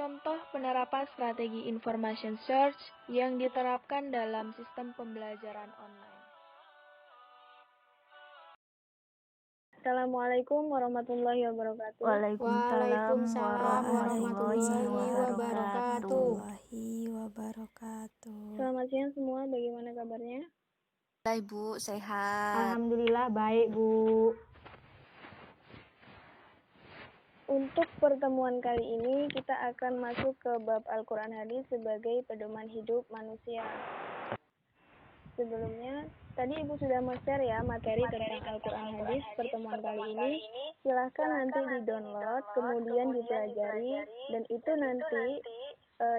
contoh penerapan strategi information search yang diterapkan dalam sistem pembelajaran online. Assalamualaikum warahmatullahi wabarakatuh. Waalaikumsalam warahmatullahi wabarakatuh. Selamat siang semua, bagaimana kabarnya? Baik Bu, sehat. Alhamdulillah baik Bu. Untuk pertemuan kali ini kita akan masuk ke bab Al-Quran Hadis sebagai pedoman hidup manusia. Sebelumnya, tadi Ibu sudah men-share ya materi tentang Al-Quran Hadis pertemuan kali ini. Silahkan nanti di-download, kemudian dipelajari, dan itu nanti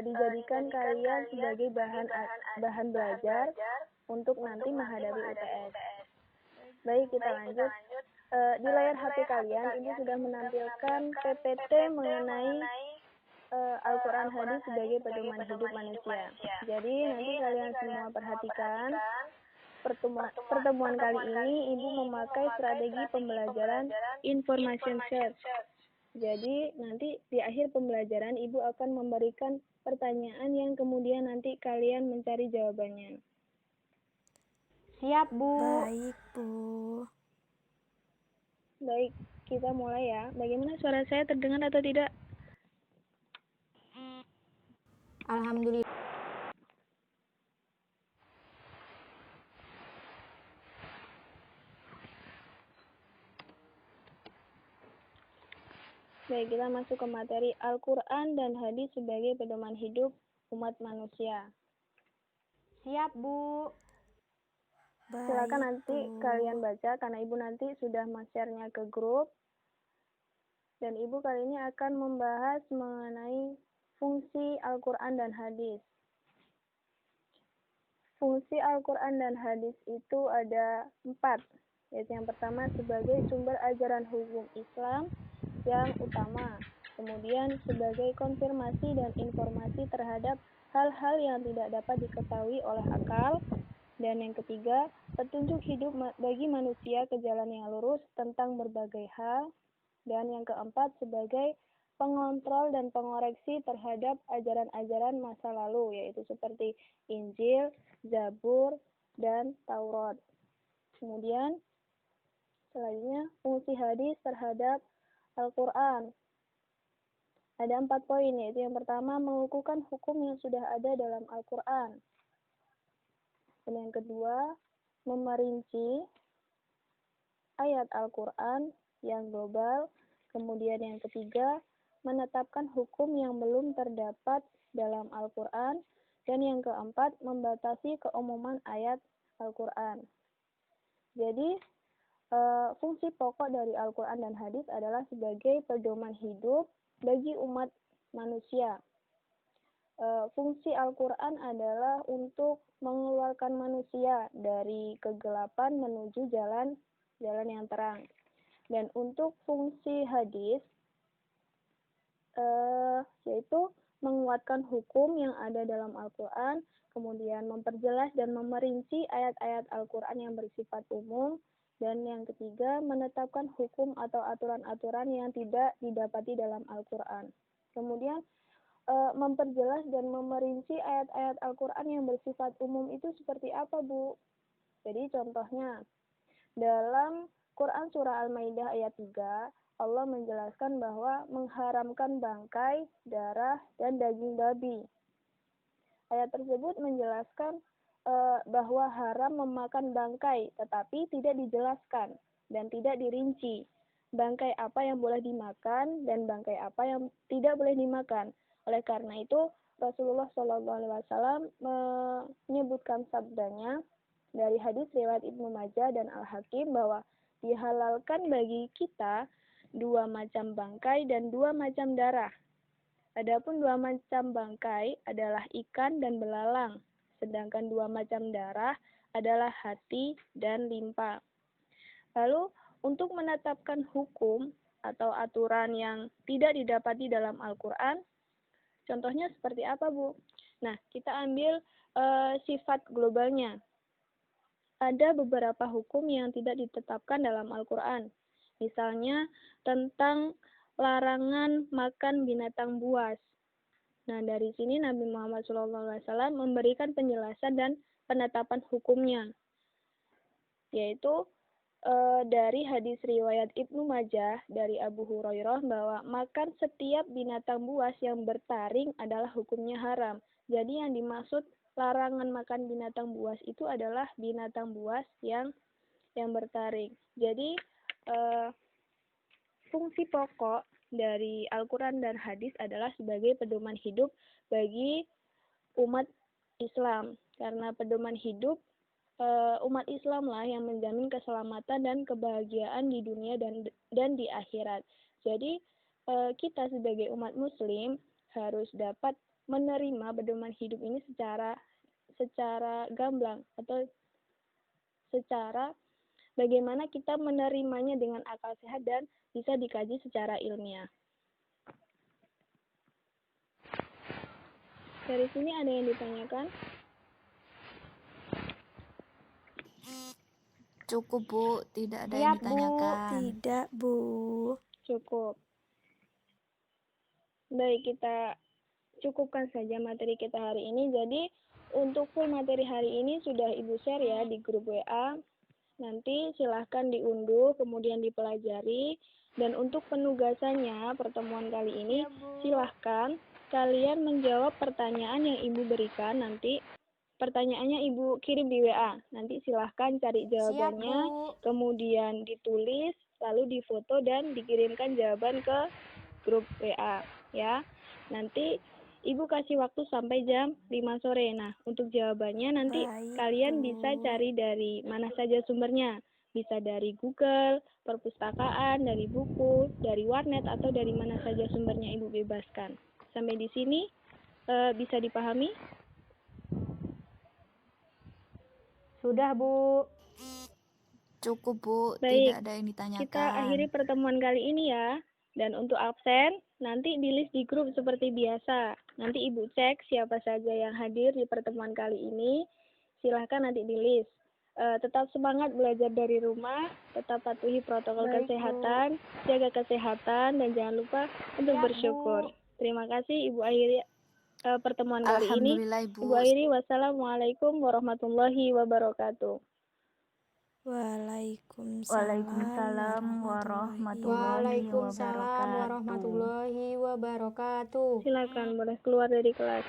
dijadikan kalian sebagai bahan belajar untuk nanti menghadapi UTS. Baik, kita lanjut. Di layar HP kalian, Ibu sudah menampilkan PPT mengenai Al-Quran Hadis sebagai pedoman hidup manusia. Jadi nanti kalian semua perhatikan pertemuan kali ini Ibu memakai strategi pembelajaran information search. Jadi nanti di akhir pembelajaran Ibu akan memberikan pertanyaan yang kemudian nanti kalian mencari jawabannya. Siap Bu. Baik Bu. Baik, kita mulai ya. Bagaimana suara saya terdengar atau tidak? Alhamdulillah. Baik, kita masuk ke materi Al-Quran dan Hadis sebagai pedoman hidup umat manusia. Siap Bu. Baik, Silakan nanti Bu. kalian baca karena Ibu nanti sudah men-share-nya ke grup. Dan Ibu kali ini akan membahas mengenai fungsi Al-Quran dan Hadis. Fungsi Al-Quran dan Hadis itu ada 4, yaitu yang pertama sebagai sumber ajaran hukum Islam yang utama, kemudian sebagai konfirmasi dan informasi terhadap hal-hal yang tidak dapat diketahui oleh akal, dan yang ketiga, petunjuk hidup bagi manusia ke jalan yang lurus tentang berbagai hal, dan yang keempat sebagai pengontrol dan pengoreksi terhadap ajaran-ajaran masa lalu, yaitu seperti Injil, Zabur, dan Taurat. Kemudian, selanjutnya, fungsi hadis terhadap Al-Quran. Ada 4 poin, yaitu yang pertama, mengukuhkan hukum yang sudah ada dalam Al-Quran. Dan yang kedua, memerinci ayat Al-Quran yang global. Kemudian yang ketiga, menetapkan hukum yang belum terdapat dalam Al-Quran. Dan yang keempat, membatasi keumuman ayat Al-Quran. Jadi, fungsi pokok dari Al-Quran dan Hadis adalah sebagai pedoman hidup bagi umat manusia. Fungsi Al-Quran adalah untuk mengeluarkan manusia dari kegelapan menuju jalan yang terang. Dan untuk fungsi hadis, yaitu menguatkan hukum yang ada dalam Al-Quran, kemudian memperjelas dan memerinci ayat-ayat Al-Quran yang bersifat umum, dan yang ketiga, menetapkan hukum atau aturan-aturan yang tidak didapati dalam Al-Quran. Kemudian, memperjelas dan memerinci ayat-ayat Al-Quran yang bersifat umum itu seperti apa, Bu? Jadi contohnya, dalam Quran Surah Al-Maidah ayat 3, Allah menjelaskan bahwa mengharamkan bangkai, darah, dan daging babi. Ayat tersebut menjelaskan bahwa haram memakan bangkai, tetapi tidak dijelaskan dan tidak dirinci bangkai apa yang boleh dimakan dan bangkai apa yang tidak boleh dimakan. Oleh karena itu, Rasulullah SAW menyebutkan sabdanya dari hadis riwayat Ibnu Majah dan Al-Hakim bahwa dihalalkan bagi kita 2 macam bangkai dan 2 macam darah. Adapun 2 macam bangkai adalah ikan dan belalang, sedangkan 2 macam darah adalah hati dan limpa. Lalu, untuk menetapkan hukum atau aturan yang tidak didapati dalam Al-Quran, contohnya seperti apa, Bu? Nah, kita ambil sifat globalnya. Ada beberapa hukum yang tidak ditetapkan dalam Al-Quran. Misalnya, tentang larangan makan binatang buas. Nah, dari sini Nabi Muhammad SAW memberikan penjelasan dan penetapan hukumnya, yaitu dari hadis riwayat Ibnu Majah dari Abu Hurairah bahwa makan setiap binatang buas yang bertaring adalah hukumnya haram. Jadi yang dimaksud larangan makan binatang buas itu adalah binatang buas yang bertaring. Jadi fungsi pokok dari Al-Quran dan hadis adalah sebagai pedoman hidup bagi umat Islam. Karena pedoman hidup umat Islam lah yang menjamin keselamatan dan kebahagiaan di dunia dan di akhirat. Jadi kita sebagai umat Muslim harus dapat menerima pedoman hidup ini secara gamblang atau secara bagaimana kita menerimanya dengan akal sehat dan bisa dikaji secara ilmiah. Dari sini ada yang ditanyakan? Cukup, Bu. Tidak ada Siap, yang Bu. ditanyakan. Tidak, Bu. Cukup. Baik, kita cukupkan saja materi kita hari ini. Jadi, untuk full materi hari ini sudah Ibu share ya di grup WA. Nanti silahkan diunduh, kemudian dipelajari. Dan untuk penugasannya, pertemuan kali ini, silahkan kalian menjawab pertanyaan yang Ibu berikan nanti. Pertanyaannya Ibu kirim di WA. Nanti silahkan cari jawabannya, Siap, Bu. kemudian ditulis, lalu difoto dan dikirimkan jawaban ke grup WA. Ya, nanti Ibu kasih waktu sampai jam 5 sore. Nah, untuk jawabannya nanti Baik, kalian Bu. bisa cari dari mana saja sumbernya. Bisa dari Google, perpustakaan, dari buku, dari warnet, atau dari mana saja sumbernya Ibu bebaskan. Sampai di sini bisa dipahami? Sudah, Bu. Cukup, Bu. Baik, Tidak ada yang ditanyakan. kita akhiri pertemuan kali ini ya. Dan untuk absen, nanti di list di grup seperti biasa. Nanti Ibu cek siapa saja yang hadir di pertemuan kali ini. Silahkan nanti di list. Tetap semangat belajar dari rumah, tetap patuhi protokol Baik, kesehatan, jaga kesehatan, dan jangan lupa untuk Siap, bersyukur. Bu. Terima kasih Ibu akhiri pertemuan kali ini. Alhamdulillah, Ibu. Ibu akhiri, wassalamualaikum warahmatullahi wabarakatuh. Waalaikumsalam warahmatullahi Waalaikumsalam wabarakatuh. warahmatullahi wabarakatuh. Silakan boleh keluar dari kelas.